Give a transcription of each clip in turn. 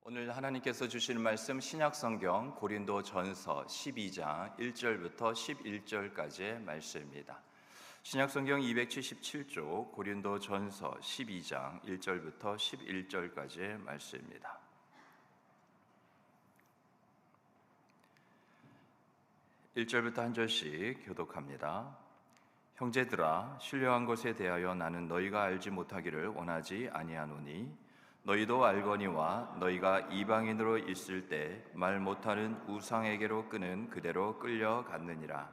오늘 하나님께서 주시는 말씀 신약성경 고린도전서 12장 1절부터 11절까지의 말씀입니다. 신약성경 277조 고린도전서 12장 1절부터 11절까지의 말씀입니다. (1절부터) 한 절씩 교독합니다. 형제들아, 신령한 것에 대하여 나는 너희가 알지 못하기를 원하지 아니하노니 너희도 알거니와 너희가 이방인으로 있을 때 말 못하는 우상에게로 끄는 그대로 끌려갔느니라.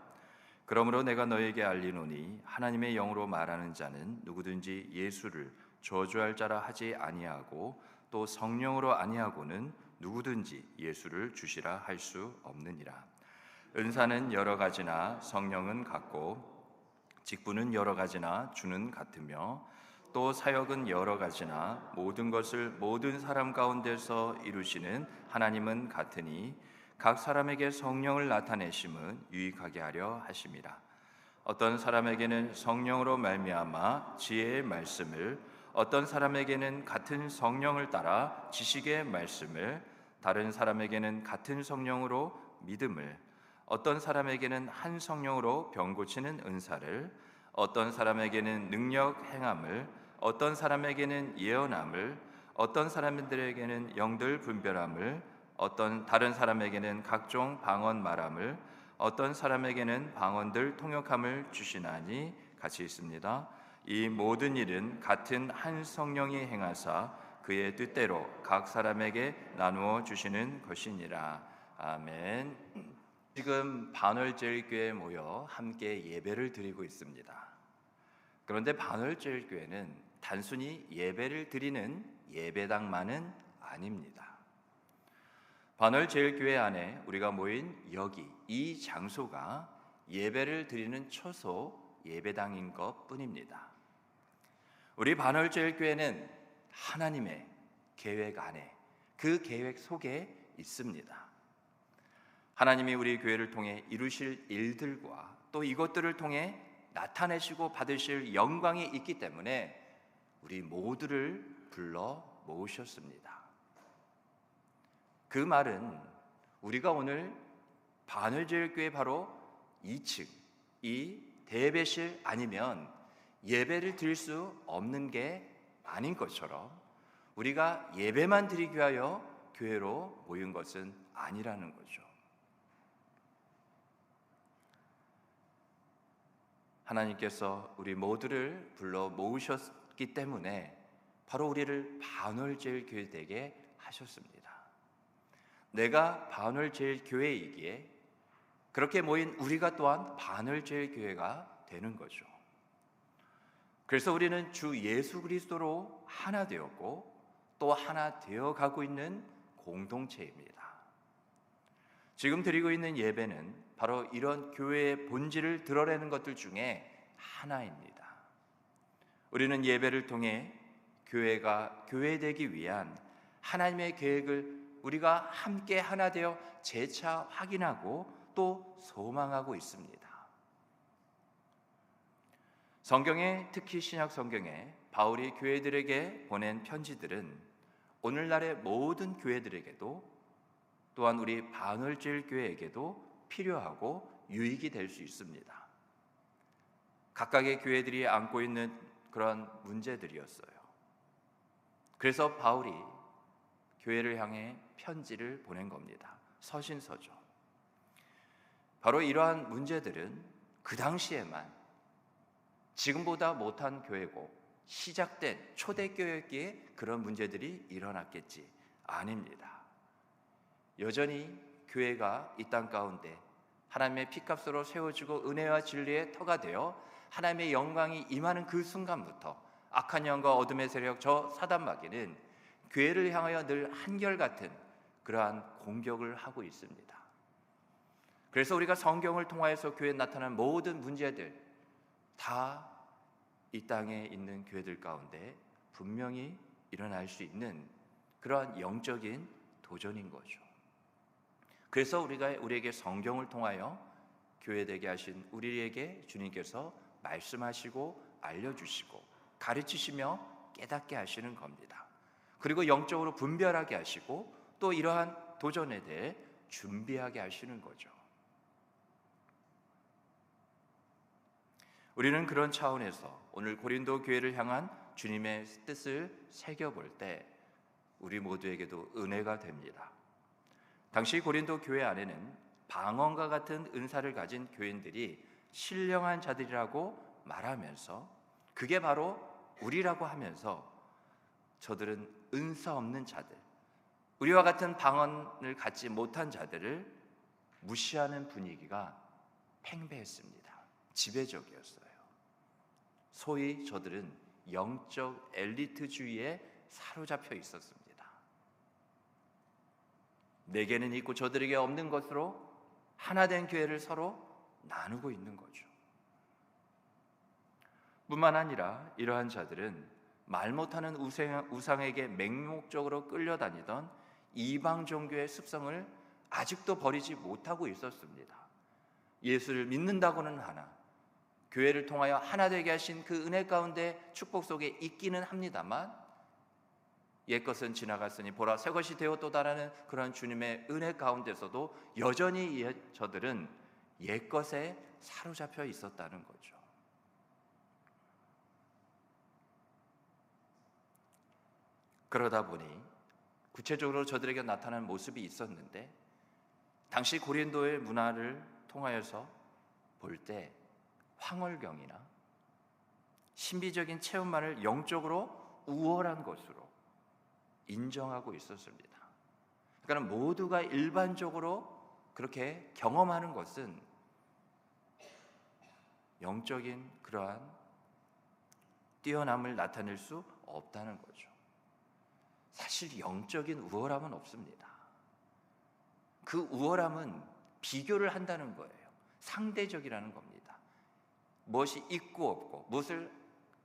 그러므로 내가 너희에게 알리노니 하나님의 영으로 말하는 자는 누구든지 예수를 저주할 자라 하지 아니하고 또 성령으로 아니하고는 누구든지 예수를 주시라 할 수 없느니라. 은사는 여러 가지나 성령은 같고 직분은 여러 가지나 주는 같으며 또 사역은 여러 가지나 모든 것을 모든 사람 가운데서 이루시는 하나님은 같으니 각 사람에게 성령을 나타내심은 유익하게 하려 하심이라. 어떤 사람에게는 성령으로 말미암아 지혜의 말씀을, 어떤 사람에게는 같은 성령을 따라 지식의 말씀을, 다른 사람에게는 같은 성령으로 믿음을, 어떤 사람에게는 한 성령으로 병 고치는 은사를, 어떤 사람에게는 능력 행함을, 어떤 사람에게는 예언함을, 어떤 사람들에게는 영들 분별함을, 어떤 다른 사람에게는 각종 방언 말함을, 어떤 사람에게는 방언들 통역함을 주시나니 같이 있습니다. 이 모든 일은 같은 한 성령이 행하사 그의 뜻대로 각 사람에게 나누어 주시는 것이니라. 아멘. 지금 반월제일교회에 모여 함께 예배를 드리고 있습니다. 그런데 반월제일교회는 단순히 예배를 드리는 예배당만은 아닙니다. 반월제일교회 안에 우리가 모인 여기 이 장소가 예배를 드리는 초소 예배당인 것뿐입니다. 우리 반월제일교회는 하나님의 계획 안에, 그 계획 속에 있습니다. 하나님이 우리 교회를 통해 이루실 일들과 또 이것들을 통해 나타내시고 받으실 영광이 있기 때문에 우리 모두를 불러 모으셨습니다. 그 말은 우리가 오늘 반월제일교회 바로 2층, 이 대배실 아니면 예배를 드릴 수 없는 게 아닌 것처럼 우리가 예배만 드리기 위하여 교회로 모인 것은 아니라는 거죠. 하나님께서 우리 모두를 불러 모으셨기 때문에 바로 우리를 반월제일교회 되게 하셨습니다. 내가 반월제일교회이기에 그렇게 모인 우리가 또한 반월제일교회가 되는 거죠. 그래서 우리는 주 예수 그리스도로 하나 되었고 또 하나 되어가고 있는 공동체입니다. 지금 드리고 있는 예배는 바로 이런 교회의 본질을 드러내는 것들 중에 하나입니다. 우리는 예배를 통해 교회가 교회되기 위한 하나님의 계획을 우리가 함께 하나 되어 재차 확인하고 또 소망하고 있습니다. 성경에, 특히 신약 성경에 바울이 교회들에게 보낸 편지들은 오늘날의 모든 교회들에게도 또한 우리 반월제일교회에게도 필요하고 유익이 될 수 있습니다. 각각의 교회들이 안고 있는 그런 문제들이었어요. 그래서 바울이 교회를 향해 편지를 보낸 겁니다. 서신서죠. 바로 이러한 문제들은 그 당시에만 지금보다 못한 교회고 시작된 초대교회기에 그런 문제들이 일어났겠지 아닙니다. 여전히 교회가 이 땅 가운데 하나님의 피값으로 세워지고 은혜와 진리의 터가 되어 하나님의 영광이 임하는 그 순간부터 악한 영과 어둠의 세력 저 사단마귀는 교회를 향하여 늘 한결같은 그러한 공격을 하고 있습니다. 그래서 우리가 성경을 통하여서 교회에 나타난 모든 문제들 다 이 땅에 있는 교회들 가운데 분명히 일어날 수 있는 그러한 영적인 도전인 거죠. 그래서 우리에게 성경을 통하여 교회되게 하신 우리에게 주님께서 말씀하시고 알려주시고 가르치시며 깨닫게 하시는 겁니다. 그리고 영적으로 분별하게 하시고 또 이러한 도전에 대해 준비하게 하시는 거죠. 우리는 그런 차원에서 오늘 고린도 교회를 향한 주님의 뜻을 새겨볼 때 우리 모두에게도 은혜가 됩니다. 당시 고린도 교회 안에는 방언과 같은 은사를 가진 교인들이 신령한 자들이라고 말하면서 그게 바로 우리라고 하면서 저들은 은사 없는 자들, 우리와 같은 방언을 갖지 못한 자들을 무시하는 분위기가 팽배했습니다. 지배적이었어요. 소위 저들은 영적 엘리트주의에 사로잡혀 있었습니다. 내게는 있고 저들에게 없는 것으로 하나된 교회를 서로 나누고 있는 거죠. 뿐만 아니라 이러한 자들은 말 못하는 우상에게 맹목적으로 끌려다니던 이방 종교의 습성을 아직도 버리지 못하고 있었습니다. 예수를 믿는다고는 하나 교회를 통하여 하나 되게 하신 그 은혜 가운데 축복 속에 있기는 합니다만 옛것은 지나갔으니 보라 새것이 되었도다라는 그런 주님의 은혜 가운데서도 여전히 저들은 옛것에 사로잡혀 있었다는 거죠. 그러다 보니 구체적으로 저들에게 나타난 모습이 있었는데 당시 고린도의 문화를 통하여서 볼 때 황홀경이나 신비적인 체험만을 영적으로 우월한 것으로 인정하고 있었습니다. 그러니까 모두가 일반적으로 그렇게 경험하는 것은 영적인 그러한 뛰어남을 나타낼 수 없다는 거죠. 사실 영적인 우월함은 없습니다. 그 우월함은 비교를 한다는 거예요. 상대적이라는 겁니다. 무엇이 있고 없고 무엇을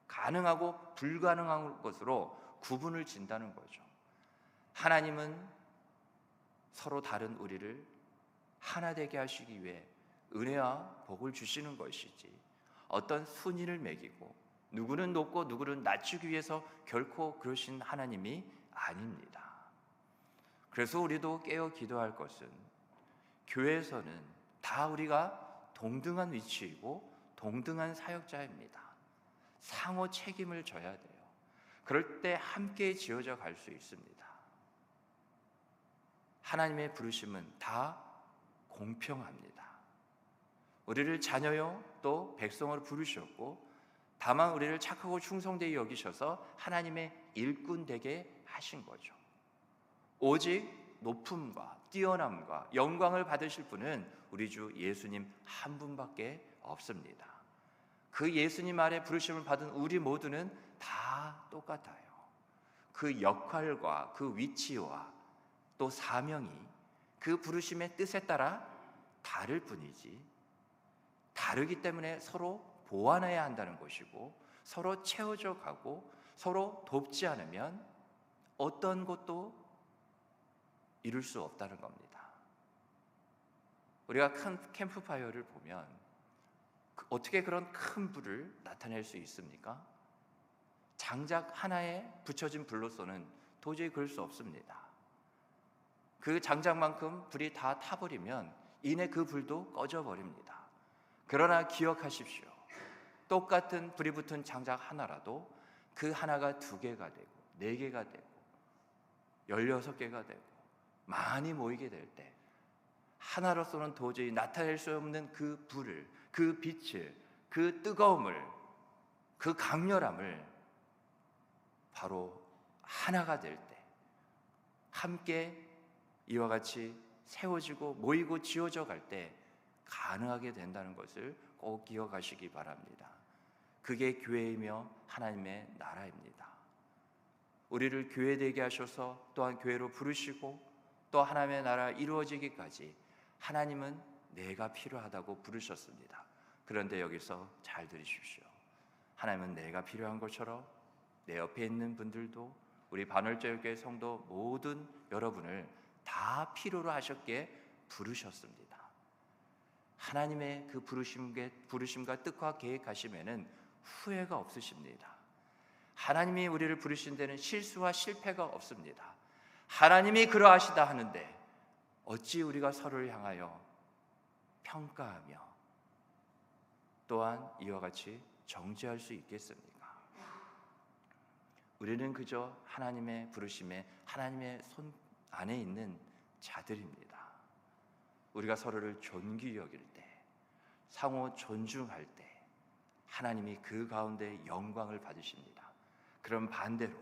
가능하고 불가능한 것으로 구분을 짓는다는 거죠. 하나님은 서로 다른 우리를 하나 되게 하시기 위해 은혜와 복을 주시는 것이지 어떤 순위를 매기고 누구는 높고 누구는 낮추기 위해서 결코 그러신 하나님이 아닙니다. 그래서 우리도 깨어 기도할 것은 교회에서는 다 우리가 동등한 위치이고 동등한 사역자입니다. 상호 책임을 져야 돼요. 그럴 때 함께 지어져 갈 수 있습니다. 하나님의 부르심은 다 공평합니다. 우리를 자녀요 또 백성으로 부르셨고 다만 우리를 착하고 충성되게 여기셔서 하나님의 일꾼 되게 하신 거죠. 오직 높음과 뛰어남과 영광을 받으실 분은 우리 주 예수님 한 분밖에 없습니다. 그 예수님 아래 부르심을 받은 우리 모두는 다 똑같아요. 그 역할과 그 위치와 또 사명이 그 부르심의 뜻에 따라 다를 뿐이지 다르기 때문에 서로 보완해야 한다는 것이고 서로 채워져 가고 서로 돕지 않으면 어떤 것도 이룰 수 없다는 겁니다. 우리가 큰 캠프파이어를 보면 어떻게 그런 큰 불을 나타낼 수 있습니까? 장작 하나에 붙여진 불로서는 도저히 그럴 수 없습니다. 그 장작만큼 불이 다 타버리면 이내 그 불도 꺼져버립니다. 그러나 기억하십시오. 똑같은 불이 붙은 장작 하나라도 그 하나가 2개가 되고 4개가 되고 16개가 되고 많이 모이게 될 때 하나로서는 도저히 나타낼 수 없는 그 불을, 그 빛을, 그 뜨거움을, 그 강렬함을 바로 하나가 될 때 함께 이와 같이 세워지고 모이고 지어져 갈 때 가능하게 된다는 것을 꼭 기억하시기 바랍니다. 그게 교회이며 하나님의 나라입니다. 우리를 교회되게 하셔서 또한 교회로 부르시고 또 하나님의 나라 이루어지기까지 하나님은 내가 필요하다고 부르셨습니다. 그런데 여기서 잘 들으십시오. 하나님은 내가 필요한 것처럼 내 옆에 있는 분들도 우리 반월절교회 성도 모든 여러분을 다 필요로 하셨기에 부르셨습니다. 하나님의 그 부르심과 뜻과 계획하심에는 후회가 없으십니다. 하나님이 우리를 부르신 데는 실수와 실패가 없습니다. 하나님이 그러하시다 하는데 어찌 우리가 서로를 향하여 평가하며 또한 이와 같이 정죄할 수 있겠습니까? 우리는 그저 하나님의 부르심에 하나님의 손 안에 있는 자들입니다. 우리가 서로를 존귀 여길 때, 상호 존중할 때 하나님이 그 가운데 영광을 받으십니다. 그럼 반대로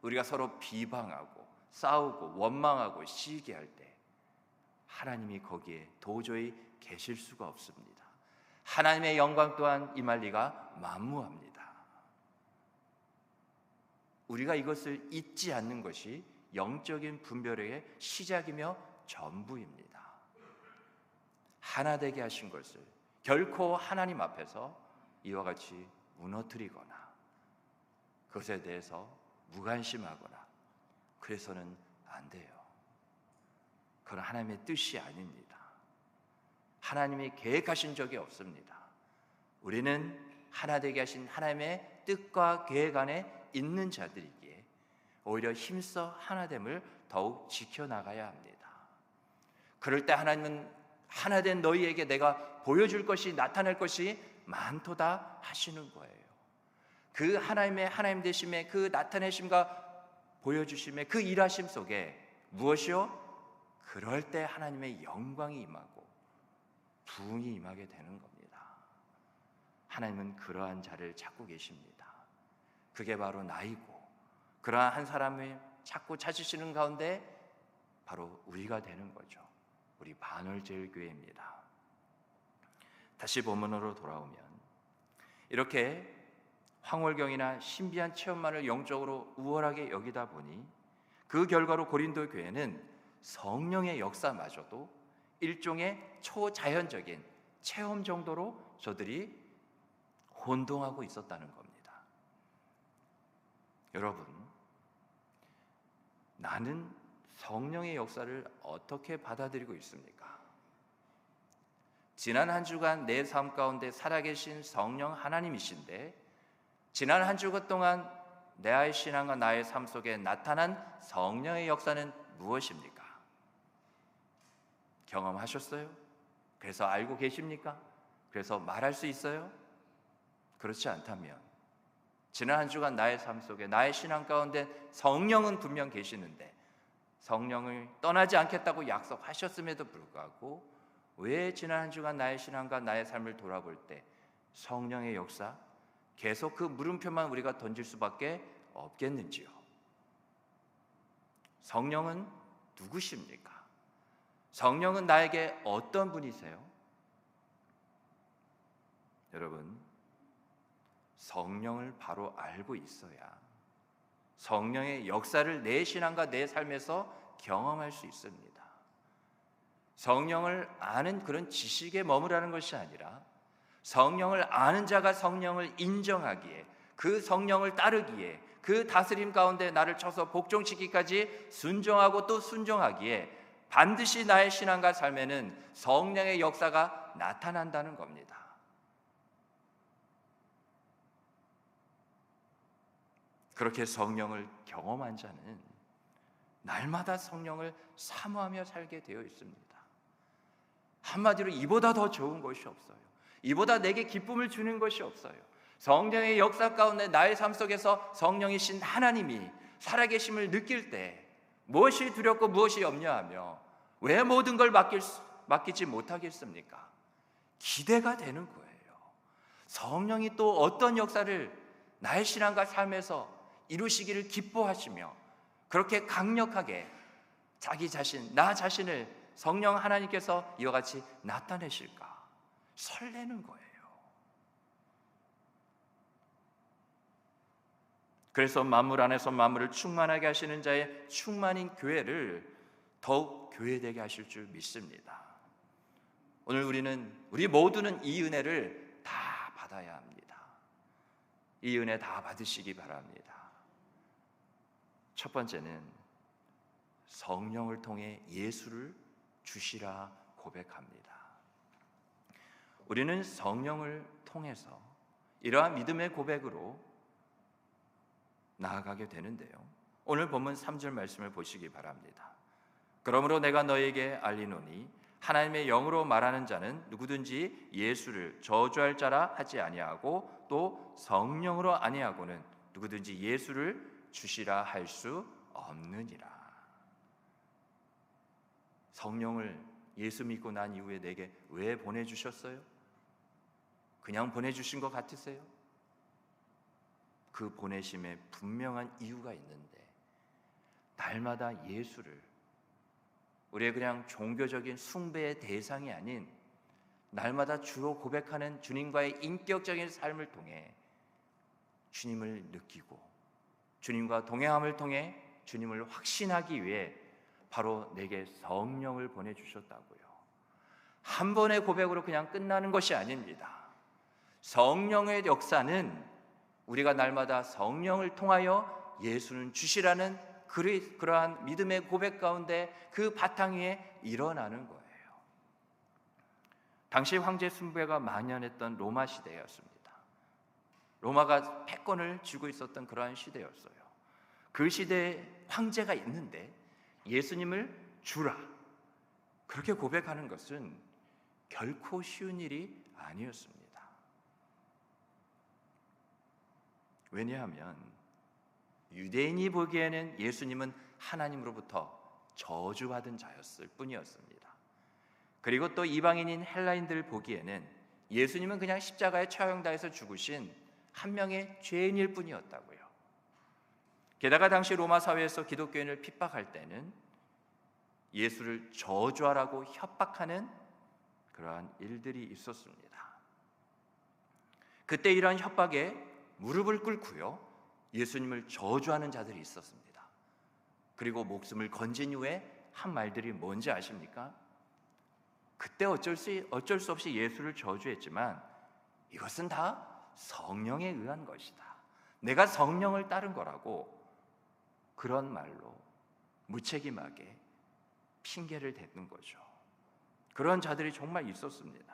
우리가 서로 비방하고 싸우고 원망하고 시기할 때 하나님이 거기에 도저히 계실 수가 없습니다. 하나님의 영광 또한 임할 리가 만무합니다. 우리가 이것을 잊지 않는 것이 영적인 분별의 시작이며 전부입니다. 하나 되게 하신 것을 결코 하나님 앞에서 이와 같이 무너뜨리거나 그것에 대해서 무관심하거나 그래서는 안 돼요. 그건 하나님의 뜻이 아닙니다. 하나님이 계획하신 적이 없습니다. 우리는 하나 되게 하신 하나님의 뜻과 계획 안에 있는 자들이기에 오히려 힘써 하나됨을 더욱 지켜나가야 합니다. 그럴 때 하나님은 하나된 너희에게 내가 보여줄 것이 나타날 것이 많도다 하시는 거예요. 그 하나님의 하나님 되심의 그 나타내심과 보여주심의 그 일하심 속에 무엇이요? 그럴 때 하나님의 영광이 임하고 부흥이 임하게 되는 겁니다. 하나님은 그러한 자를 찾고 계십니다. 그게 바로 나이고 그러한 한 사람을 찾고 찾으시는 가운데 바로 우리가 되는 거죠. 우리 반월제일교회입니다. 다시 본문으로 돌아오면 이렇게 황홀경이나 신비한 체험만을 영적으로 우월하게 여기다 보니 그 결과로 고린도 교회는 성령의 역사마저도 일종의 초자연적인 체험 정도로 저들이 혼동하고 있었다는 겁니다. 여러분, 나는 성령의 역사를 어떻게 받아들이고 있습니까? 지난 한 주간 내 삶 가운데 살아계신 성령 하나님이신데 지난 한 주간 동안 내 신앙과 나의 삶 속에 나타난 성령의 역사는 무엇입니까? 경험하셨어요? 그래서 알고 계십니까? 그래서 말할 수 있어요? 그렇지 않다면 지난 한 주간 나의 삶 속에 나의 신앙 가운데 성령은 분명 계시는데 성령을 떠나지 않겠다고 약속하셨음에도 불구하고 왜 지난 한 주간 나의 신앙과 나의 삶을 돌아볼 때 성령의 역사 계속 그 물음표만 우리가 던질 수밖에 없겠는지요? 성령은 누구십니까? 성령은 나에게 어떤 분이세요? 여러분, 성령을 바로 알고 있어야 성령의 역사를 내 신앙과 내 삶에서 경험할 수 있습니다. 성령을 아는 그런 지식에 머무르는 것이 아니라 성령을 아는 자가 성령을 인정하기에 그 성령을 따르기에 그 다스림 가운데 나를 쳐서 복종시키기까지 순종하고 또 순종하기에 반드시 나의 신앙과 삶에는 성령의 역사가 나타난다는 겁니다. 그렇게 성령을 경험한 자는 날마다 성령을 사모하며 살게 되어 있습니다. 한마디로 이보다 더 좋은 것이 없어요. 이보다 내게 기쁨을 주는 것이 없어요. 성령의 역사 가운데 나의 삶 속에서 성령이신 하나님이 살아계심을 느낄 때 무엇이 두렵고 무엇이 염려하며 왜 모든 걸 맡기지 못하겠습니까? 기대가 되는 거예요. 성령이 또 어떤 역사를 나의 신앙과 삶에서 이루시기를 기뻐하시며 그렇게 강력하게 자기 자신, 나 자신을 성령 하나님께서 이와 같이 나타내실까 설레는 거예요. 그래서 만물 안에서 만물을 충만하게 하시는 자의 충만인 교회를 더욱 교회되게 하실 줄 믿습니다. 오늘 우리 모두는 이 은혜를 다 받아야 합니다. 이 은혜 다 받으시기 바랍니다. 첫 번째는 성령을 통해 예수를 주시라 고백합니다. 우리는 성령을 통해서 이러한 믿음의 고백으로 나아가게 되는데요. 오늘 본문 3절 말씀을 보시기 바랍니다. 그러므로 내가 너에게 알리노니 하나님의 영으로 말하는 자는 누구든지 예수를 저주할 자라 하지 아니하고 또 성령으로 아니하고는 누구든지 예수를 주시라 할 수 없느니라. 성령을 예수 믿고 난 이후에 내게 왜 보내주셨어요? 그냥 보내주신 것 같으세요? 그 보내심에 분명한 이유가 있는데, 날마다 예수를 우리의 그냥 종교적인 숭배의 대상이 아닌 날마다 주로 고백하는 주님과의 인격적인 삶을 통해 주님을 느끼고 주님과 동행함을 통해 주님을 확신하기 위해 바로 내게 성령을 보내주셨다고요. 한 번의 고백으로 그냥 끝나는 것이 아닙니다. 성령의 역사는 우리가 날마다 성령을 통하여 예수는 주시라는 그러한 믿음의 고백 가운데 그 바탕 위에 일어나는 거예요. 당시 황제 숭배가 만연했던 로마 시대였습니다. 로마가 패권을 쥐고 있었던 그러한 시대였어요. 그 시대에 황제가 있는데 예수님을 주라 그렇게 고백하는 것은 결코 쉬운 일이 아니었습니다. 왜냐하면 유대인이 보기에는 예수님은 하나님으로부터 저주받은 자였을 뿐이었습니다. 그리고 또 이방인인 헬라인들 보기에는 예수님은 그냥 십자가에 처형당해서 죽으신 한 명의 죄인일 뿐이었다고요. 게다가 당시 로마 사회에서 기독교인을 핍박할 때는 예수를 저주하라고 협박하는 그러한 일들이 있었습니다. 그때 이러한 협박에 무릎을 꿇고요 예수님을 저주하는 자들이 있었습니다. 그리고 목숨을 건진 후에 한 말들이 뭔지 아십니까? 그때 어쩔 수 없이 예수를 저주했지만 이것은 다 성령에 의한 것이다. 내가 성령을 따른 거라고 그런 말로 무책임하게 핑계를 대는 거죠. 그런 자들이 정말 있었습니다.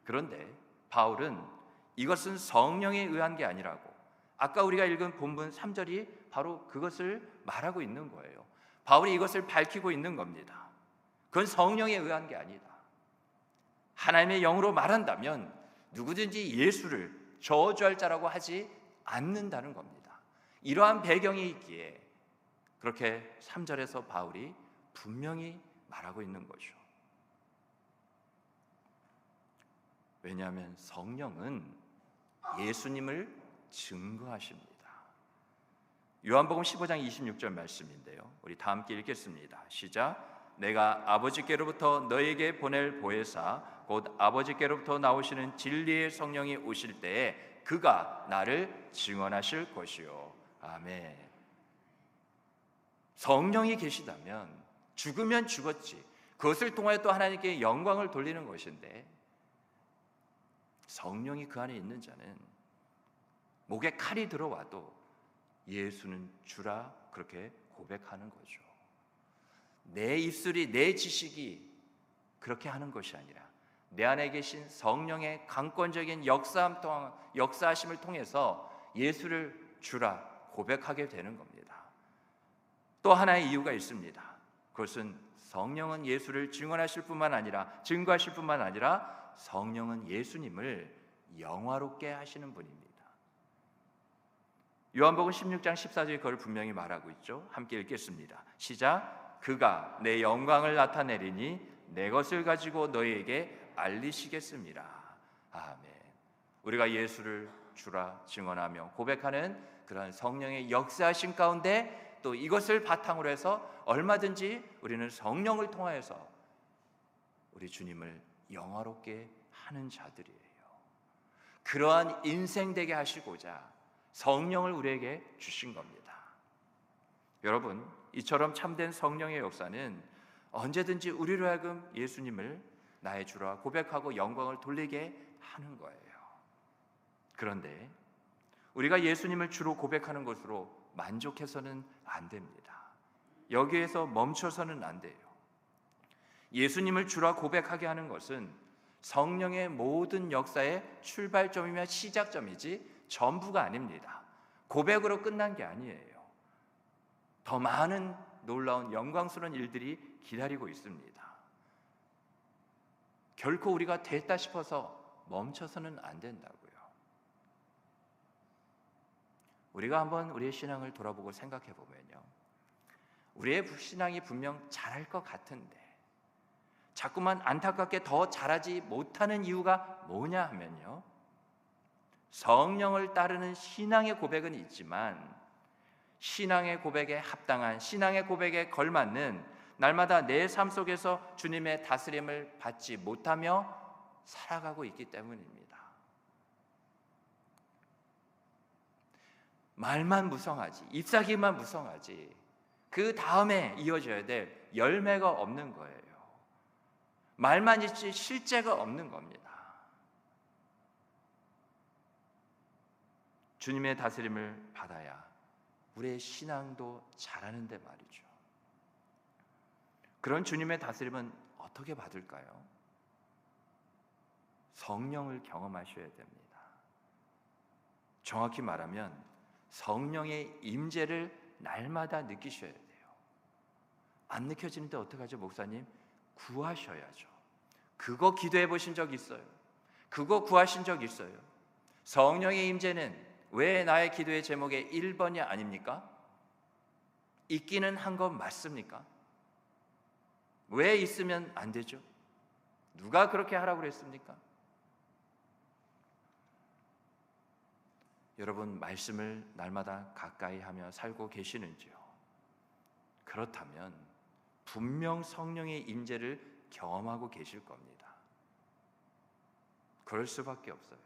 그런데 바울은 이것은 성령에 의한 게 아니라고, 아까 우리가 읽은 본문 3절이 바로 그것을 말하고 있는 거예요. 바울이 이것을 밝히고 있는 겁니다. 그건 성령에 의한 게 아니다. 하나님의 영으로 말한다면 누구든지 예수를 저주할 자라고 하지 않는다는 겁니다. 이러한 배경이 있기에 그렇게 3절에서 바울이 분명히 말하고 있는 거죠. 왜냐하면 성령은 예수님을 증거하십니다. 요한복음 15장 26절 말씀인데요, 우리 다 함께 읽겠습니다. 시작. 내가 아버지께로부터 너에게 보낼 보혜사 곧 아버지께로부터 나오시는 진리의 성령이 오실 때에 그가 나를 증언하실 것이요. 아멘. 성령이 계시다면 죽으면 죽었지, 그것을 통하여 또 하나님께 영광을 돌리는 것인데, 성령이 그 안에 있는 자는 목에 칼이 들어와도 예수는 주라 그렇게 고백하는 거죠. 내 입술이, 내 지식이 그렇게 하는 것이 아니라 내 안에 계신 성령의 강권적인 역사하심을 통해서 예수를 주라 고백하게 되는 겁니다. 또 하나의 이유가 있습니다. 그것은 성령은 예수를 증거하실 뿐만 아니라 성령은 예수님을 영화롭게 하시는 분입니다. 요한복음 16장 14절에 그걸 분명히 말하고 있죠. 함께 읽겠습니다. 시작. 그가 내 영광을 나타내리니 내 것을 가지고 너희에게 알리시겠습니다. 아멘. 우리가 예수를 주라 증언하며 고백하는 그런 성령의 역사하심 가운데 또 이것을 바탕으로 해서 얼마든지 우리는 성령을 통하여서 우리 주님을 영화롭게 하는 자들이에요. 그러한 인생 되게 하시고자 성령을 우리에게 주신 겁니다. 여러분, 이처럼 참된 성령의 역사는 언제든지 우리로 하여금 예수님을 나의 주라 고백하고 영광을 돌리게 하는 거예요. 그런데 우리가 예수님을 주로 고백하는 것으로 만족해서는 안 됩니다. 여기에서 멈춰서는 안 돼요. 예수님을 주라 고백하게 하는 것은 성령의 모든 역사의 출발점이며 시작점이지 전부가 아닙니다. 고백으로 끝난 게 아니에요. 더 많은 놀라운 영광스러운 일들이 기다리고 있습니다. 결코 우리가 됐다 싶어서 멈춰서는 안 된다고요. 우리가 한번 우리의 신앙을 돌아보고 생각해 보면요, 우리의 신앙이 분명 잘할 것 같은데 자꾸만 안타깝게 더 잘하지 못하는 이유가 뭐냐 하면요, 성령을 따르는 신앙의 고백은 있지만 신앙의 고백에 합당한, 신앙의 고백에 걸맞는 날마다 내 삶 속에서 주님의 다스림을 받지 못하며 살아가고 있기 때문입니다. 말만 무성하지, 잎사귀만 무성하지 그 다음에 이어져야 될 열매가 없는 거예요. 말만 있지 실제가 없는 겁니다. 주님의 다스림을 받아야 우리의 신앙도 자라는데 말이죠. 그런 주님의 다스림은 어떻게 받을까요? 성령을 경험하셔야 됩니다. 정확히 말하면 성령의 임재를 날마다 느끼셔야 돼요. 안 느껴지는데 어떡하죠, 목사님? 구하셔야죠. 그거 기도해 보신 적 있어요? 그거 구하신 적 있어요? 성령의 임재는 왜 나의 기도의 제목의 1번이 아닙니까? 있기는 한 건 맞습니까? 왜 있으면 안 되죠? 누가 그렇게 하라고 그랬습니까? 여러분, 말씀을 날마다 가까이 하며 살고 계시는지요? 그렇다면 분명 성령의 임재를 경험하고 계실 겁니다. 그럴 수밖에 없어요.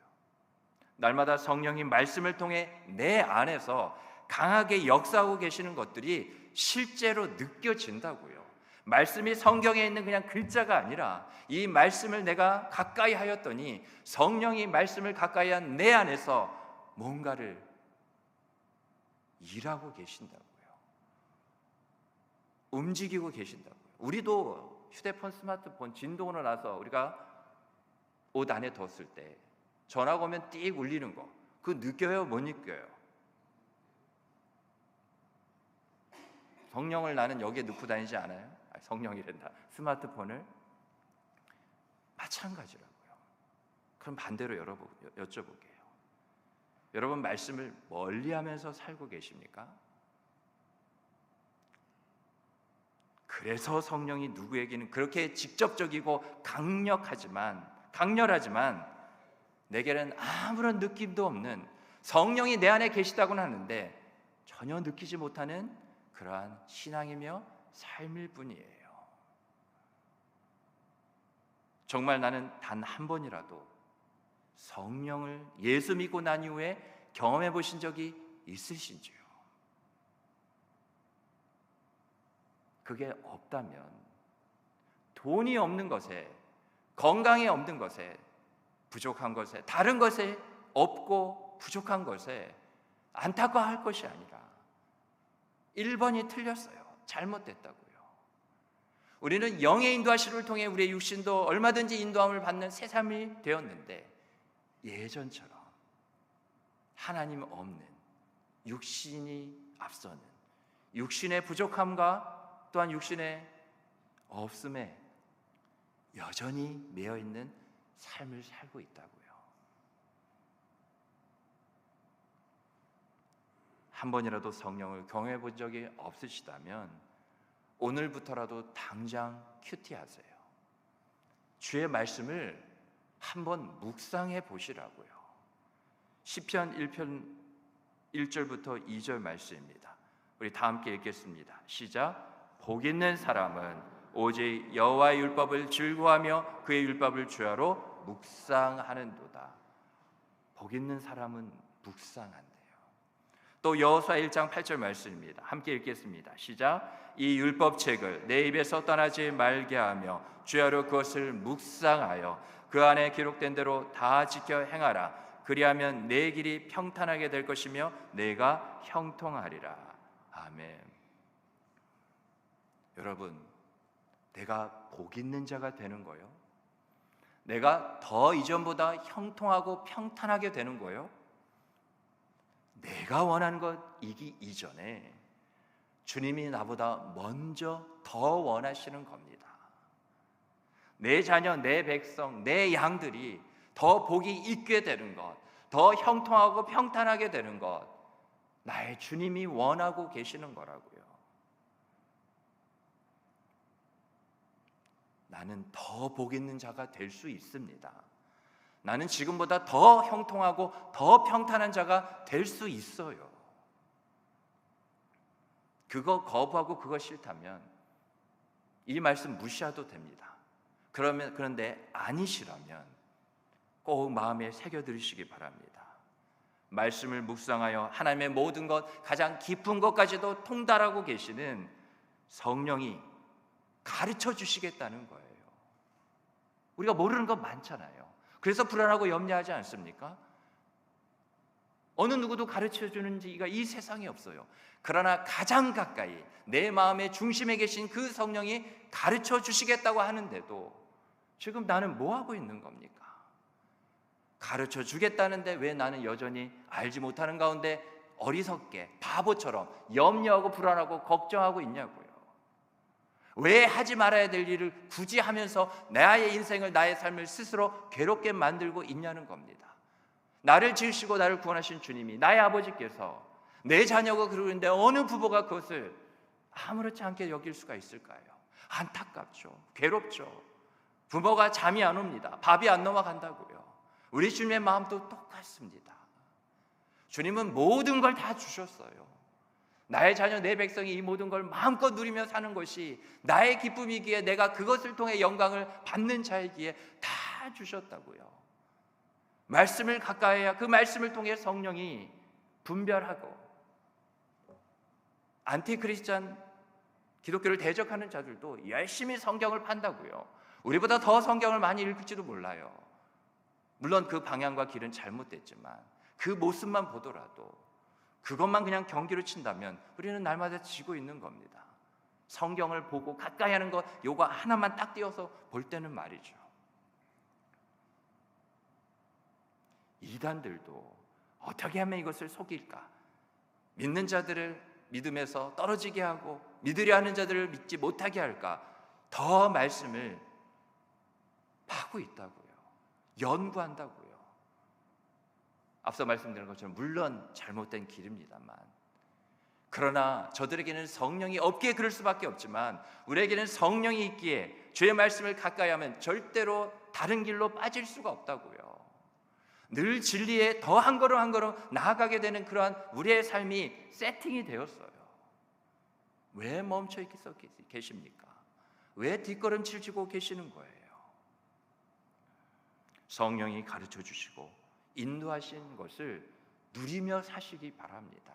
날마다 성령이 말씀을 통해 내 안에서 강하게 역사하고 계시는 것들이 실제로 느껴진다고요. 말씀이 성경에 있는 그냥 글자가 아니라 이 말씀을 내가 가까이 하였더니 성령이 말씀을 가까이 한 내 안에서 뭔가를 일하고 계신다고요. 움직이고 계신다고요. 우리도 휴대폰, 스마트폰 진동으로 나서 우리가 옷 안에 뒀을 때 전화가 오면 띡 울리는 거, 그거 느껴요? 못 느껴요? 성령을 나는 여기에 넣고 다니지 않아요? 성령이란다. 스마트폰을. 마찬가지라고요. 그럼 반대로 여쭤볼게요. 여러분, 말씀을 멀리하면서 살고 계십니까? 그래서 성령이 누구에게는 그렇게 직접적이고 강렬하지만 내게는 아무런 느낌도 없는, 성령이 내 안에 계시다고는 하는데 전혀 느끼지 못하는 그러한 신앙이며 삶일 뿐이에요. 정말 나는 단 한 번이라도 성령을 예수 믿고 난 이후에 경험해 보신 적이 있으신지요? 그게 없다면 돈이 없는 것에, 건강이 없는 것에, 부족한 것에, 다른 것에 없고 부족한 것에 안타까워할 것이 아니라 1번이 틀렸어요. 잘못됐다고요. 우리는 영의 인도하심을 통해 우리의 육신도 얼마든지 인도함을 받는 새 삶이 되었는데 예전처럼 하나님 없는, 육신이 앞서는, 육신의 부족함과 또한 육신의 없음에 여전히 매여있는 삶을 살고 있다고요. 한 번이라도 성령을 경험해 본 적이 없으시다면 오늘부터라도 당장 큐티하세요. 주의 말씀을 한번 묵상해 보시라고요. 시편 1편 1절부터 2절 말씀입니다. 우리 다 함께 읽겠습니다. 시작. 복 있는 사람은 오직 여호와의 율법을 즐거워하며 그의 율법을 주야로 묵상하는도다. 복 있는 사람은 묵상한대요. 또 여호수아 1장 8절 말씀입니다. 함께 읽겠습니다. 시작. 이 율법책을 내 입에서 떠나지 말게 하며 주야로 그것을 묵상하여 그 안에 기록된 대로 다 지켜 행하라. 그리하면 내 길이 평탄하게 될 것이며 내가 형통하리라. 아멘. 여러분, 내가 복 있는 자가 되는 거요? 내가 더 이전보다 형통하고 평탄하게 되는 거요? 내가 원하는 것 이기 이전에 주님이 나보다 먼저 더 원하시는 겁니다. 내 자녀, 내 백성, 내 양들이 더 복이 있게 되는 것, 더 형통하고 평탄하게 되는 것, 나의 주님이 원하고 계시는 거라고요. 나는 더 복 있는 자가 될 수 있습니다. 나는 지금보다 더 형통하고 더 평탄한 자가 될 수 있어요. 그거 거부하고 그거 싫다면 이 말씀 무시해도 됩니다. 그런데 아니시라면 꼭 마음에 새겨들으시기 바랍니다. 말씀을 묵상하여 하나님의 모든 것, 가장 깊은 것까지도 통달하고 계시는 성령이 가르쳐 주시겠다는 거예요. 우리가 모르는 것 많잖아요. 그래서 불안하고 염려하지 않습니까? 어느 누구도 가르쳐 주는 이가 이 세상에 없어요. 그러나 가장 가까이 내 마음의 중심에 계신 그 성령이 가르쳐 주시겠다고 하는데도 지금 나는 뭐 하고 있는 겁니까? 가르쳐 주겠다는데 왜 나는 여전히 알지 못하는 가운데 어리석게 바보처럼 염려하고 불안하고 걱정하고 있냐고요. 왜 하지 말아야 될 일을 굳이 하면서 나의 인생을, 나의 삶을 스스로 괴롭게 만들고 있냐는 겁니다. 나를 지으시고 나를 구원하신 주님이, 나의 아버지께서 내 자녀가 그러는데 어느 부모가 그것을 아무렇지 않게 여길 수가 있을까요? 안타깝죠. 괴롭죠. 부모가 잠이 안 옵니다. 밥이 안 넘어간다고요. 우리 주님의 마음도 똑같습니다. 주님은 모든 걸 다 주셨어요. 나의 자녀, 내 백성이 이 모든 걸 마음껏 누리며 사는 것이 나의 기쁨이기에, 내가 그것을 통해 영광을 받는 자이기에 다 주셨다고요. 말씀을 가까이 해야 그 말씀을 통해 성령이 분별하고, 안티크리스찬 기독교를 대적하는 자들도 열심히 성경을 판다고요. 우리보다 더 성경을 많이 읽을지도 몰라요. 물론 그 방향과 길은 잘못됐지만 그 모습만 보더라도, 그것만 그냥 경기로 친다면 우리는 날마다 지고 있는 겁니다. 성경을 보고 가까이 하는 것, 요거 하나만 딱 띄어서 볼 때는 말이죠. 이단들도 어떻게 하면 이것을 속일까? 믿는 자들을 믿음에서 떨어지게 하고 믿으려 하는 자들을 믿지 못하게 할까? 더 말씀을 파고 있다고요. 연구한다고요. 앞서 말씀드린 것처럼 물론 잘못된 길입니다만, 그러나 저들에게는 성령이 없기에 그럴 수밖에 없지만, 우리에게는 성령이 있기에 주의 말씀을 가까이 하면 절대로 다른 길로 빠질 수가 없다고요. 늘 진리에 더 한 걸음 한 걸음 나아가게 되는 그러한 우리의 삶이 세팅이 되었어요. 왜 멈춰 계십니까? 왜 뒷걸음질 치고 계시는 거예요? 성령이 가르쳐 주시고 인도하신 것을 누리며 사시기 바랍니다.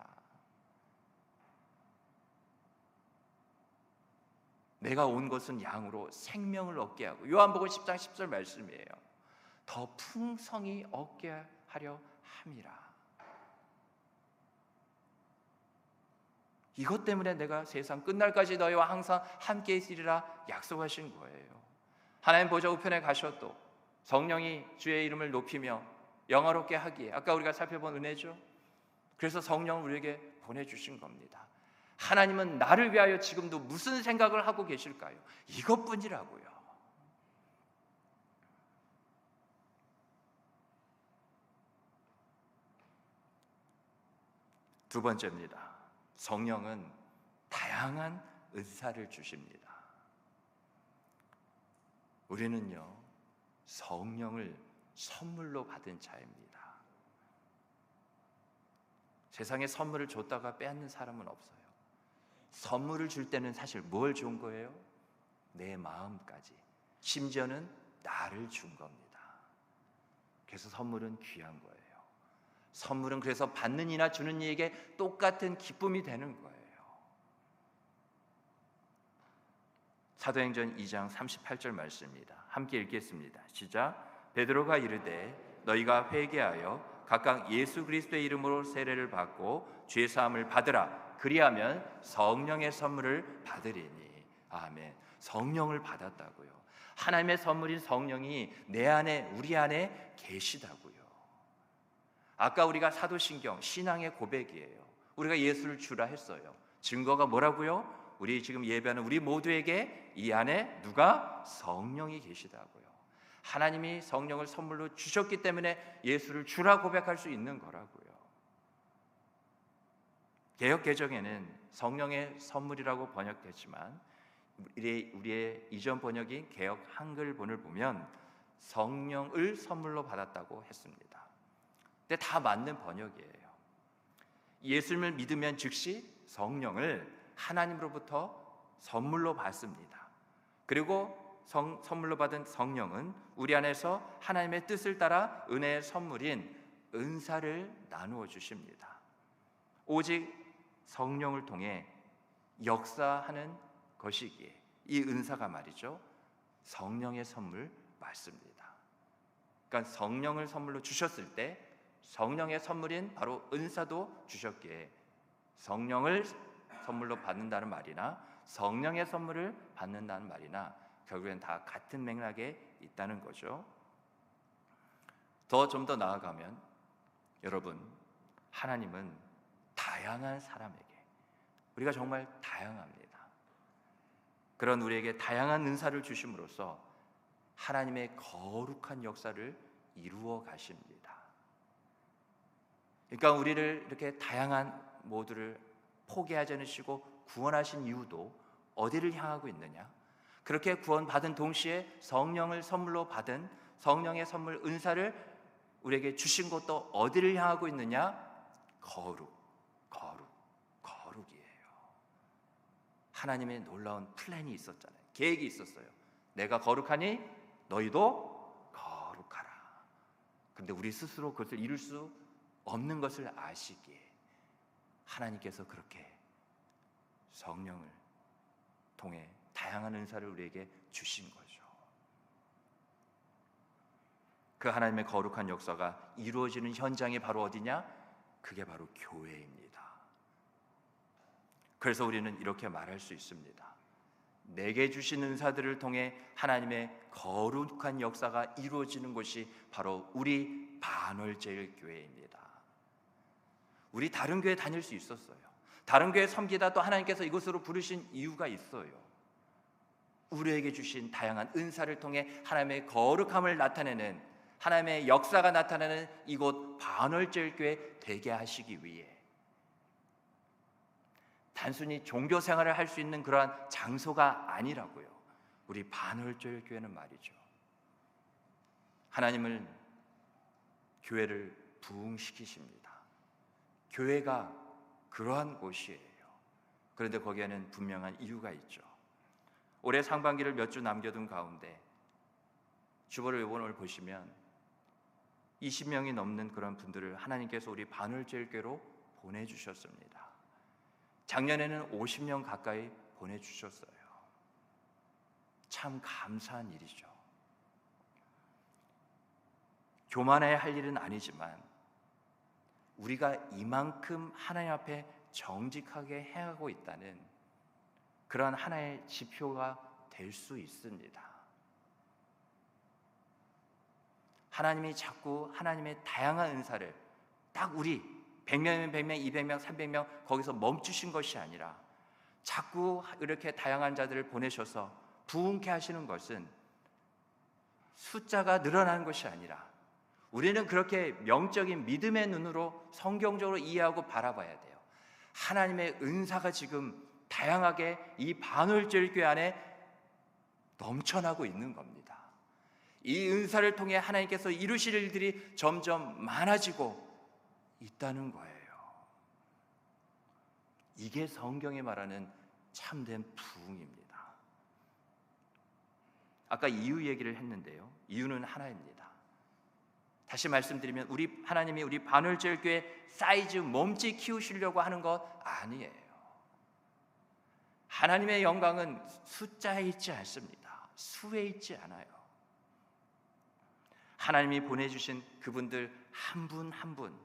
내가 온 것은 양으로 생명을 얻게 하고, 요한복음 10장 10절 말씀이에요. 더 풍성히 얻게 하려 함이라. 이것 때문에 내가 세상 끝날까지 너희와 항상 함께 있으리라 약속하신 거예요. 하나님 보좌 우편에 가셔도 성령이 주의 이름을 높이며 영화롭게 하기에, 아까 우리가 살펴본 은혜죠. 그래서 성령을 우리에게 보내주신 겁니다. 하나님은 나를 위하여 지금도 무슨 생각을 하고 계실까요? 이것뿐이라고요. 두 번째입니다. 성령은 다양한 은사를 주십니다. 우리는요, 성령을 선물로 받은 자입니다. 세상에 선물을 줬다가 빼앗는 사람은 없어요. 선물을 줄 때는 사실 뭘 준 거예요? 내 마음까지, 심지어는 나를 준 겁니다. 그래서 선물은 귀한 거예요. 선물은 그래서 받는 이나 주는 이에게 똑같은 기쁨이 되는 거예요. 사도행전 2장 38절 말씀입니다. 함께 읽겠습니다. 시작. 베드로가 이르되 너희가 회개하여 각각 예수 그리스도의 이름으로 세례를 받고 죄 사함을 받으라. 그리하면 성령의 선물을 받으리니. 아멘. 성령을 받았다고요. 하나님의 선물인 성령이 내 안에, 우리 안에 계시다고요. 아까 우리가 사도신경, 신앙의 고백이에요. 우리가 예수를 주라 했어요. 증거가 뭐라고요? 우리 지금 예배하는 우리 모두에게 이 안에 누가? 성령이 계시다고요. 하나님이 성령을 선물로 주셨기 때문에 예수를 주라 고백할 수 있는 거라고요. 개역 개정에는 성령의 선물이라고 번역됐지만 우리의 이전 번역인 개역 한글본을 보면 성령을 선물로 받았다고 했습니다. 근데 다 맞는 번역이에요. 예수님을 믿으면 즉시 성령을 하나님으로부터 선물로 받습니다. 그리고 선물로 받은 성령은 우리 안에서 하나님의 뜻을 따라 은혜의 선물인 은사를 나누어 주십니다. 오직 성령을 통해 역사하는 것이기에 이 은사가 말이죠, 성령의 선물 맞습니다. 그러니까 성령을 선물로 주셨을 때 성령의 선물인 바로 은사도 주셨기에 성령을 선물로 받는다는 말이나 성령의 선물을 받는다는 말이나 결국엔 다 같은 맥락에 있다는 거죠. 좀 더 나아가면 여러분, 하나님은 다양한 사람에게, 우리가 정말 다양합니다. 그런 우리에게 다양한 은사를 주심으로써 하나님의 거룩한 역사를 이루어 가십니다. 그러니까 우리를 이렇게 다양한 모두를 포기하지 않으시고 구원하신 이유도 어디를 향하고 있느냐? 그렇게 구원받은 동시에 성령을 선물로 받은 성령의 선물 은사를 우리에게 주신 것도 어디를 향하고 있느냐? 거룩이에요. 하나님의 놀라운 플랜이 있었잖아요. 계획이 있었어요. 내가 거룩하니 너희도 거룩하라. 그런데 우리 스스로 그것을 이룰 수 없는 것을 아시기에 하나님께서 그렇게 성령을 통해 다양한 은사를 우리에게 주신 거죠. 그 하나님의 거룩한 역사가 이루어지는 현장이 바로 어디냐? 그게 바로 교회입니다. 그래서 우리는 이렇게 말할 수 있습니다. 내게 주신 은사들을 통해 하나님의 거룩한 역사가 이루어지는 곳이 바로 우리 반월제일교회입니다. 우리 다른 교회 다닐 수 있었어요. 다른 교회 섬기다 또 하나님께서 이곳으로 부르신 이유가 있어요. 우리에게 주신 다양한 은사를 통해 하나님의 거룩함을 나타내는, 하나님의 역사가 나타나는 이곳 반월제일교회 되게 하시기 위해, 단순히 종교 생활을 할 수 있는 그러한 장소가 아니라고요. 우리 반월제일교회는 말이죠, 하나님은 교회를 부흥시키십니다. 교회가 그러한 곳이에요. 그런데 거기에는 분명한 이유가 있죠. 올해 상반기를 몇 주 남겨둔 가운데 주보를 오늘 보시면 20명이 넘는 그런 분들을 하나님께서 우리 반월제일교회로 보내주셨습니다. 작년에는 50명 가까이 보내주셨어요. 참 감사한 일이죠. 교만해야 할 일은 아니지만 우리가 이만큼 하나님 앞에 정직하게 행하고 있다는 그러한 하나의 지표가 될 수 있습니다. 하나님이 자꾸 하나님의 다양한 은사를 딱 우리 100명이면 100명, 200명, 300명 거기서 멈추신 것이 아니라 자꾸 이렇게 다양한 자들을 보내셔서 부흥케 하시는 것은 숫자가 늘어나는 것이 아니라 우리는 그렇게 명적인 믿음의 눈으로 성경적으로 이해하고 바라봐야 돼요. 하나님의 은사가 지금 다양하게 이 반월제일교회 안에 넘쳐나고 있는 겁니다. 이 은사를 통해 하나님께서 이루실 일들이 점점 많아지고 있다는 거예요. 이게 성경이 말하는 참된 부흥입니다. 아까 이유 얘기를 했는데요, 이유는 하나입니다. 다시 말씀드리면 하나님이 우리 반월제일교회 사이즈 몸집 키우시려고 하는 것 아니에요. 하나님의 영광은 숫자에 있지 않습니다. 수에 있지 않아요. 하나님이 보내주신 그분들 한 분 한 분,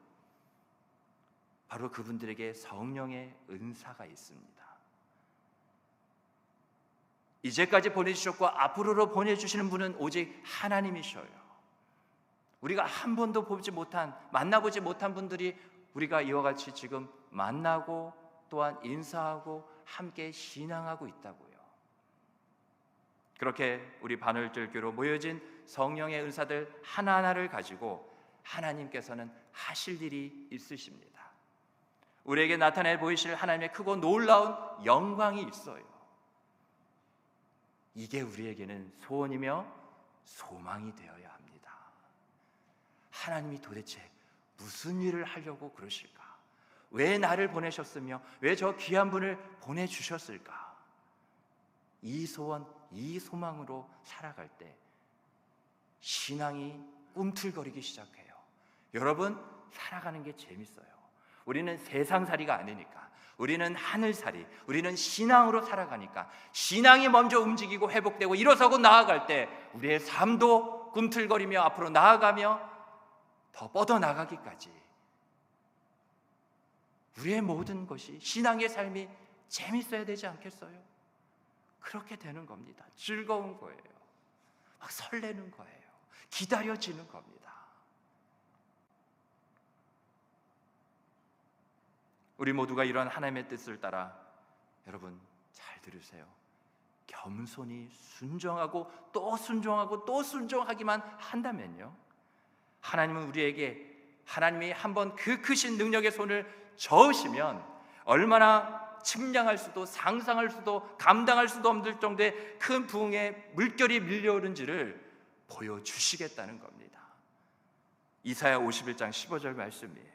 바로 그분들에게 성령의 은사가 있습니다. 이제까지 보내주셨고 앞으로로 보내주시는 분은 오직 하나님이셔요. 우리가 한 번도 보지 못한, 만나보지 못한 분들이 우리가 이와 같이 지금 만나고 또한 인사하고 함께 신앙하고 있다고요. 그렇게 우리 반월절교로 모여진 성령의 은사들 하나하나를 가지고 하나님께서는 하실 일이 있으십니다. 우리에게 나타내 보이실 하나님의 크고 놀라운 영광이 있어요. 이게 우리에게는 소원이며 소망이 되어야 합니다. 하나님이 도대체 무슨 일을 하려고 그러실까? 왜 나를 보내셨으며 왜 저 귀한 분을 보내주셨을까? 이 소원, 이 소망으로 살아갈 때 신앙이 꿈틀거리기 시작해요. 여러분, 살아가는 게 재밌어요. 우리는 세상살이가 아니니까, 우리는 하늘살이, 우리는 신앙으로 살아가니까 신앙이 먼저 움직이고 회복되고 일어서고 나아갈 때 우리의 삶도 꿈틀거리며 앞으로 나아가며 더 뻗어나가기까지 우리의 모든 것이, 신앙의 삶이 재밌어야 되지 않겠어요? 그렇게 되는 겁니다. 즐거운 거예요. 막 설레는 거예요. 기다려지는 겁니다. 우리 모두가 이런 하나님의 뜻을 따라, 여러분 잘 들으세요, 겸손히 순종하고 또 순종하고 또 순종하기만 한다면요, 하나님은 우리에게, 하나님이 한번 그 크신 능력의 손을 저으시면 얼마나 측량할 수도 상상할 수도 감당할 수도 없을 정도의 큰 부흥의 물결이 밀려오는지를 보여주시겠다는 겁니다. 이사야 51장 15절 말씀이에요.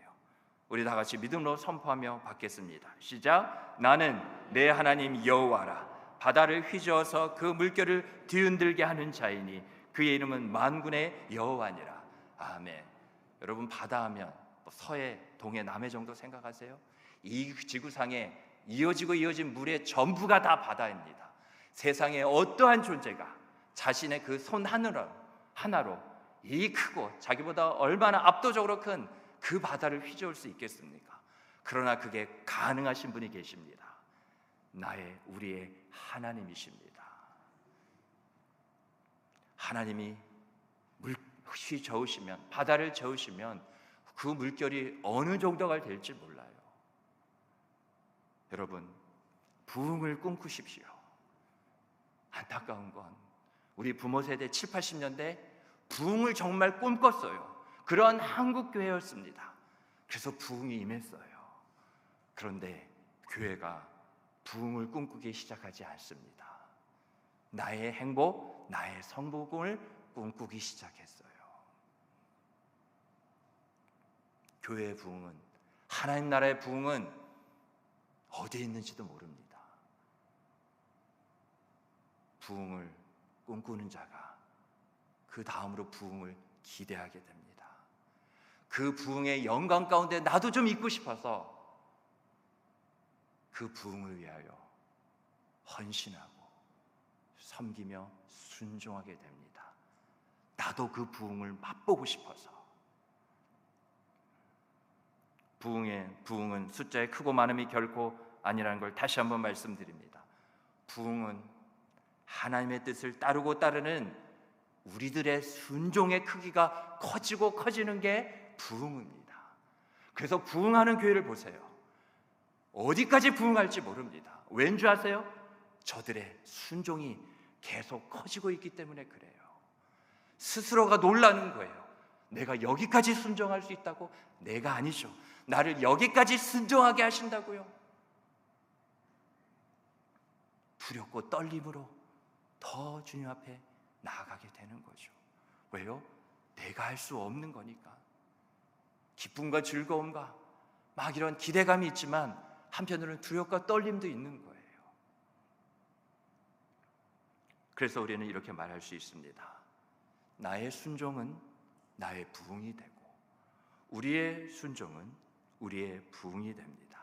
우리 다 같이 믿음으로 선포하며 받겠습니다. 시작. 나는 내 하나님 여호와라. 바다를 휘저어서 그 물결을 뒤흔들게 하는 자이니 그의 이름은 만군의 여호와니라. 아멘. 여러분, 바다하면 서해, 동해, 남해 정도 생각하세요? 이 지구상에 이어지고 이어진 물의 전부가 다 바다입니다. 세상에 어떠한 존재가 자신의 그 손 하나로 이 크고 자기보다 얼마나 압도적으로 큰 그 바다를 휘저을 수 있겠습니까? 그러나 그게 가능하신 분이 계십니다. 우리의 하나님이십니다. 하나님이 물이 저으시면, 바다를 저으시면 그 물결이 어느 정도가 될지 몰라요. 여러분, 부흥을 꿈꾸십시오. 안타까운 건 우리 부모 세대 7, 80년대 부흥을 정말 꿈꿨어요. 그런 한국교회였습니다. 그래서 부흥이 임했어요. 그런데 교회가 부흥을 꿈꾸기 시작하지 않습니다. 나의 행복, 나의 성공을 꿈꾸기 시작했어요. 교회의 부흥은, 하나님 나라의 부흥은 어디에 있는지도 모릅니다. 부흥을 꿈꾸는 자가 그 다음으로 부흥을 기대하게 됩니다. 그 부흥의 영광 가운데 나도 좀 있고 싶어서 그 부흥을 위하여 헌신하고 섬기며 순종하게 됩니다. 나도 그 부흥을 맛보고 싶어서. 부흥은 숫자의 크고 많음이 결코 아니라는 걸 다시 한번 말씀드립니다. 부흥은 하나님의 뜻을 따르고 따르는 우리들의 순종의 크기가 커지고 커지는 게 부흥입니다. 그래서 부흥하는 교회를 보세요. 어디까지 부흥할지 모릅니다. 왠지 아세요? 저들의 순종이 계속 커지고 있기 때문에 그래요. 스스로가 놀라는 거예요. 내가 여기까지 순종할 수 있다고? 내가 아니죠. 나를 여기까지 순종하게 하신다고요. 두렵고 떨림으로 더 주님 앞에 나아가게 되는 거죠. 왜요? 내가 할 수 없는 거니까. 기쁨과 즐거움과 막 이런 기대감이 있지만 한편으로는 두렵과 떨림도 있는 거예요. 그래서 우리는 이렇게 말할 수 있습니다. 나의 순종은 나의 부흥이 되고 우리의 순종은 우리의 부흥이 됩니다.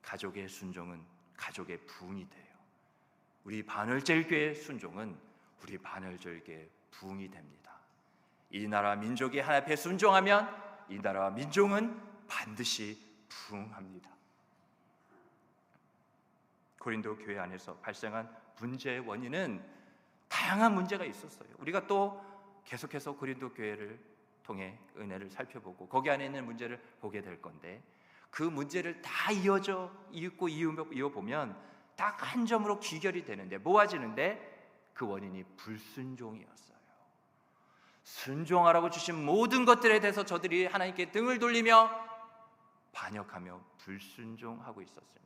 가족의 순종은 가족의 부흥이 돼요. 우리 반월절교의 순종은 우리 반월절교의 부흥이 됩니다. 이 나라 민족이 하나님 앞에 순종하면 이 나라와 민족은 반드시 부흥합니다. 고린도 교회 안에서 발생한 문제의 원인은 다양한 문제가 있었어요. 우리가 또 계속해서 고린도 교회를 통해 은혜를 살펴보고 거기 안에 있는 문제를 보게 될 건데, 그 문제를 다 이어보면 딱 한 점으로 귀결이 되는데, 모아지는데 그 원인이 불순종이었어요. 순종하라고 주신 모든 것들에 대해서 저들이 하나님께 등을 돌리며 반역하며 불순종하고 있었습니다.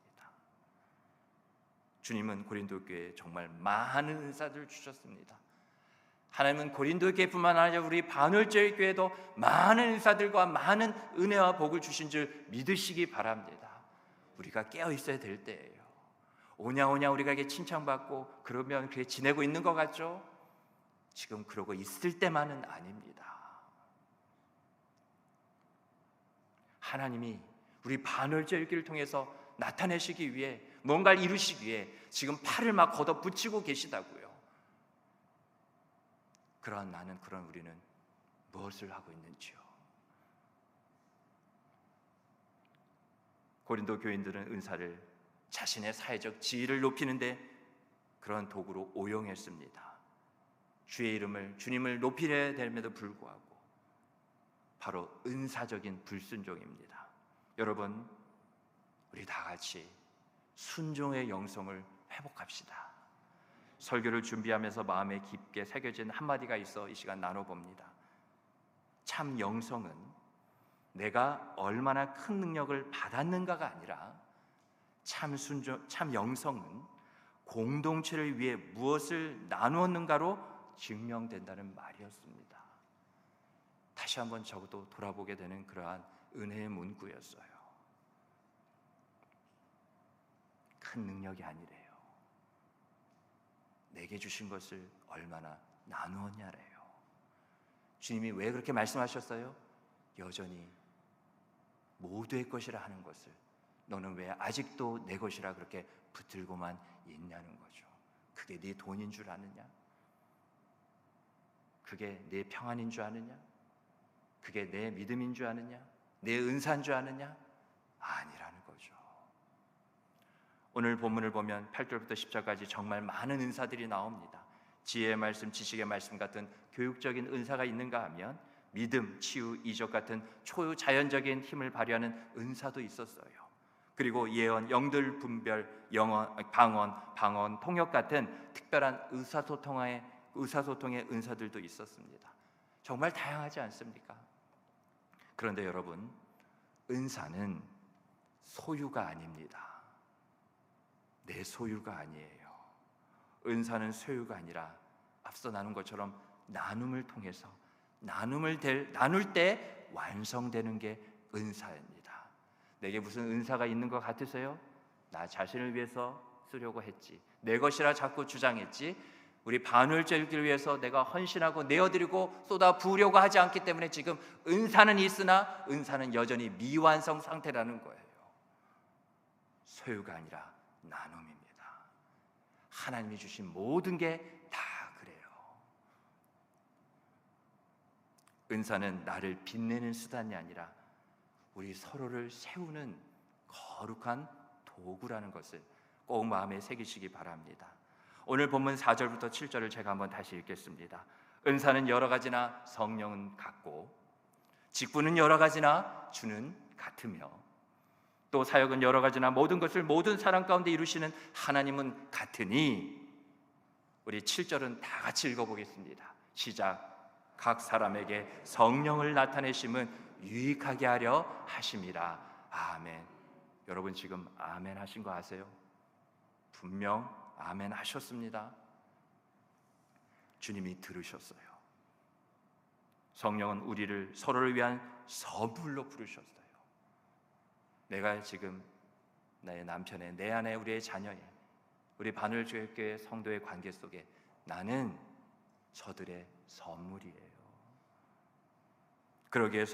주님은 고린도 교회에 정말 많은 은사들을 주셨습니다. 하나님은 고린도 교회뿐만 아니라 우리 반월절 교회도 많은 은사들과 많은 은혜와 복을 주신 줄 믿으시기 바랍니다. 우리가 깨어 있어야 될 때예요. 오냐오냐 우리가 이게 칭찬받고 그러면 그렇게 지내고 있는 것 같죠? 지금 그러고 있을 때만은 아닙니다. 하나님이 우리 반월절기를 통해서 나타내시기 위해, 뭔가를 이루시기 위해 지금 팔을 막 걷어붙이고 계시다고요. 그런 우리는 무엇을 하고 있는지요? 고린도 교인들은 은사를 자신의 사회적 지위를 높이는데 그런 도구로 오용했습니다. 주님을 높이려 됨에도 불구하고 바로 은사적인 불순종입니다. 여러분, 우리 다 같이 순종의 영성을 회복합시다. 설교를 준비하면서 마음에 깊게 새겨진 한마디가 있어 이 시간 나눠봅니다. 참 영성은 내가 얼마나 큰 능력을 받았는가가 아니라 참 영성은 공동체를 위해 무엇을 나누었는가로 증명된다는 말이었습니다. 다시 한번 저도 돌아보게 되는 그러한 은혜의 문구였어요. 큰 능력이 아니래요. 내게 주신 것을 얼마나 나누었냐래요. 주님이 왜 그렇게 말씀하셨어요? 여전히 모두의 것이라 하는 것을 너는 왜 아직도 내 것이라 그렇게 붙들고만 있냐는 거죠. 그게 네 돈인 줄 아느냐? 그게 내 평안인 줄 아느냐? 그게 내 믿음인 줄 아느냐? 내 은사인 줄 아느냐? 아니라는 거죠. 오늘 본문을 보면 8절부터 10절까지 정말 많은 은사들이 나옵니다. 지혜의 말씀, 지식의 말씀 같은 교육적인 은사가 있는가 하면 믿음, 치유, 이적 같은 초자연적인 힘을 발휘하는 은사도 있었어요. 그리고 예언, 영들 분별, 방언, 통역 같은 특별한 의사소통의 은사들도 있었습니다. 정말 다양하지 않습니까? 그런데 여러분, 은사는 소유가 아닙니다. 내 소유가 아니에요. 은사는 소유가 아니라 앞서 나눈 것처럼 나눔을 통해서 나눌 때 완성되는 게 은사입니다. 내게 무슨 은사가 있는 것 같으세요? 나 자신을 위해서 쓰려고 했지, 내 것이라 자꾸 주장했지, 우리 반월절기를 위해서 내가 헌신하고 내어드리고 쏟아 부으려고 하지 않기 때문에 지금 은사는 있으나 은사는 여전히 미완성 상태라는 거예요. 소유가 아니라 나눔입니다. 하나님이 주신 모든 게 다 그래요. 은사는 나를 빛내는 수단이 아니라 우리 서로를 세우는 거룩한 도구라는 것을 꼭 마음에 새기시기 바랍니다. 오늘 본문 4절부터 7절을 제가 한번 다시 읽겠습니다. 은사는 여러 가지나 성령은 같고, 직분은 여러 가지나 주는 같으며, 또 사역은 여러 가지나 모든 것을 모든 사람 가운데 이루시는 하나님은 같으니. 우리 7절은 다 같이 읽어보겠습니다. 시작. 각 사람에게 성령을 나타내심은 유익하게 하려 하심이라. 아멘. 여러분 지금 아멘 하신 거 아세요? 분명 아멘 하셨습니다. 주님이 들으셨어요. 성령은 우리를 서로를 위한 선물로 부르셨어요. 내가 지금 나의 남편의, 내 아내, 우리의 자녀의, 우리 반월교회 성도의 관계 속에 나는 저들의 선물이에요. 그러기에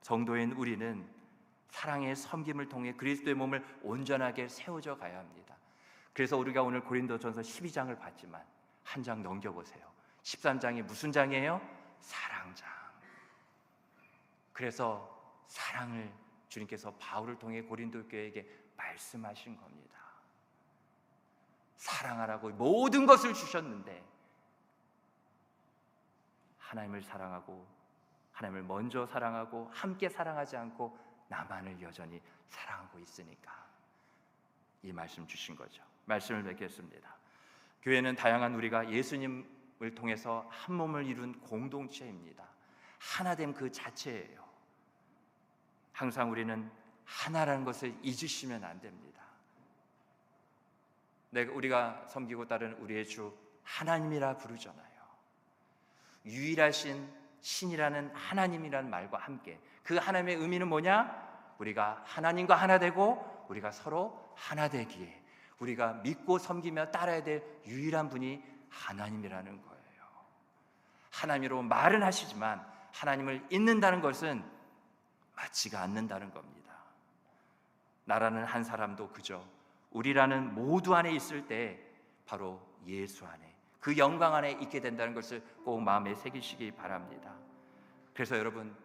성도인 우리는 사랑의 섬김을 통해 그리스도의 몸을 온전하게 세워져 가야 합니다. 그래서 우리가 오늘 고린도전서 12장을 봤지만 한 장 넘겨보세요. 13장이 무슨 장이에요? 사랑장. 그래서 사랑을 주님께서 바울을 통해 고린도 교회에게 말씀하신 겁니다. 사랑하라고 모든 것을 주셨는데 하나님을 사랑하고 하나님을 먼저 사랑하고 함께 사랑하지 않고 나만을 여전히 사랑하고 있으니까 이 말씀 주신 거죠. 말씀을 맺겠습니다. 교회는 다양한 우리가 예수님을 통해서 한 몸을 이룬 공동체입니다. 하나됨 그 자체예요. 항상 우리는 하나라는 것을 잊으시면 안 됩니다. 우리가 섬기고 따르는 우리의 주 하나님이라 부르잖아요. 유일하신 신이라는 하나님이라는 말과 함께 그 하나님의 의미는 뭐냐? 우리가 하나님과 하나 되고 우리가 서로 하나 되기에 우리가 믿고 섬기며 따라야 될 유일한 분이 하나님이라는 거예요. 하나님으로 말은 하시지만 하나님을 잊는다는 것은 맞지가 않는다는 겁니다. 나라는 한 사람도 그저 우리라는 모두 안에 있을 때 바로 예수 안에 그 영광 안에 있게 된다는 것을 꼭 마음에 새기시기 바랍니다. 그래서 여러분,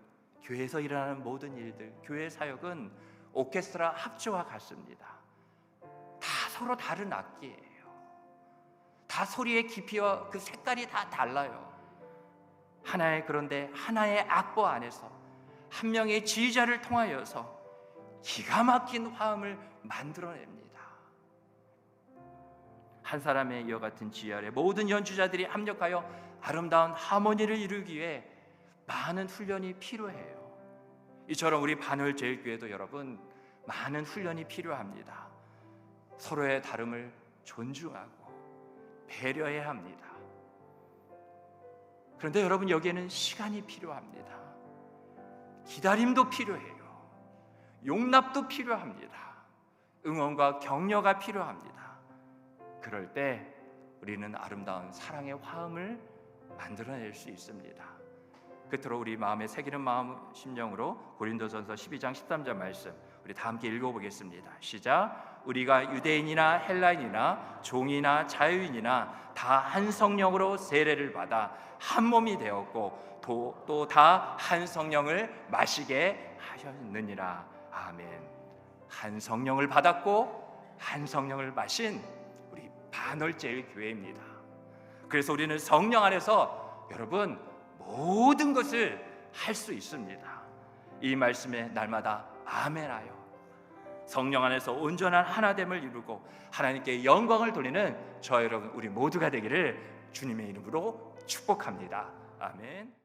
교회에서 일어나는 모든 일들, 교회 사역은 오케스트라 합주와 같습니다. 다 서로 다른 악기예요. 다 소리의 깊이와 그 색깔이 다 달라요. 그런데 하나의 악보 안에서 한 명의 지휘자를 통하여서 기가 막힌 화음을 만들어냅니다. 한 사람의 이와 같은 지휘 아래 모든 연주자들이 합력하여 아름다운 하모니를 이루기 위해 많은 훈련이 필요해요. 이처럼 우리 반월제일교회도 여러분 많은 훈련이 필요합니다. 서로의 다름을 존중하고 배려해야 합니다. 그런데 여러분, 여기에는 시간이 필요합니다. 기다림도 필요해요. 용납도 필요합니다. 응원과 격려가 필요합니다. 그럴 때 우리는 아름다운 사랑의 화음을 만들어낼 수 있습니다. 끝으로 우리 마음에 새기는 마음 심령으로 고린도전서 12장 13절 말씀 우리 다 함께 읽어보겠습니다. 시작. 우리가 유대인이나 헬라인이나 종이나 자유인이나 다 한 성령으로 세례를 받아 한 몸이 되었고 또 다 한 성령을 마시게 하셨느니라. 아멘. 한 성령을 받았고 한 성령을 마신 우리 반월제일교회입니다. 그래서 우리는 성령 안에서 여러분 모든 것을 할 수 있습니다. 이 말씀에 날마다 아멘하여 성령 안에서 온전한 하나됨을 이루고 하나님께 영광을 돌리는 저 여러분 우리 모두가 되기를 주님의 이름으로 축복합니다. 아멘.